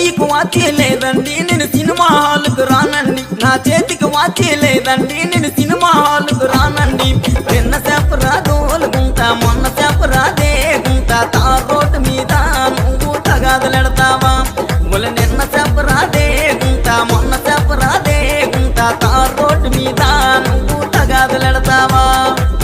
చెయ్యికి వాచి లేదండి నేను సినిమా హాల్కు రానండి, నా చేతికి వాచి లేదండి నేను సినిమా హాల్కు రానండి. నిన్న చెప్పరా దోలుకుంటా మొన్న చెప్పరా దేగుంటా, తార్ రోడ్డు మీద నువ్వు తగాదలెడతావా? ముల నిన్న చెప్పరా దేగుంటా మొన్న చెప్పరా దేగుంటా, తార్ రోడ్డు మీద నువ్వు తగాదలెడతావా?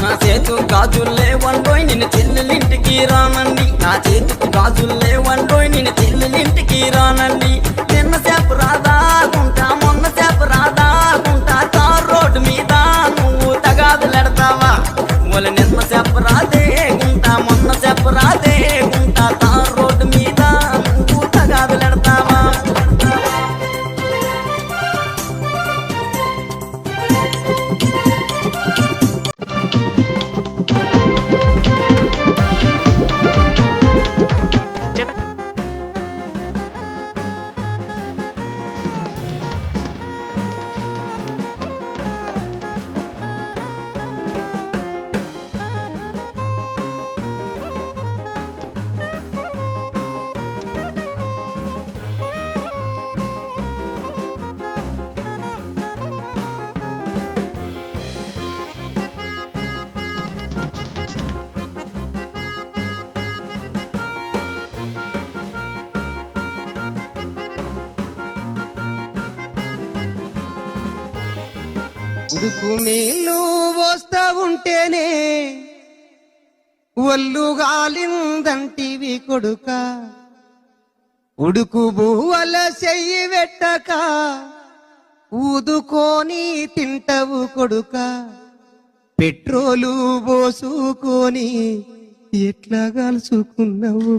నా చేతుకు గాజుల్లే వండోయ్ నిన్ను చెల్లెలింటికి రానండి, నా చేతుకు గాజుల్లే వండోయ్ నిన్ను చెల్లెలింటికి రానండి. నిన్న చేప రాదాగుంటా మొన్న చేప రాదాగుంటా, తార్ రోడ్డు మీద నువ్వు తగాదులెడతావా? వాళ్ళ నిన్న చేప రాదేగుంటా మొన్న చేప రాదేగుంటా, తార్ రోడ్డు మీద నువ్వు తగాదులెడతావా? ఉడుకు నీళ్ళు పోస్తా ఉంటేనే ఒళ్ళు గాలిందంటివి కొడుక, ఉడుకు బువ్వల చెయ్యి పెట్టక ఊదుకొని తింటవు కొడుక, పెట్రోలు పోసుకొని ఎట్లా కలుసుకున్నావు?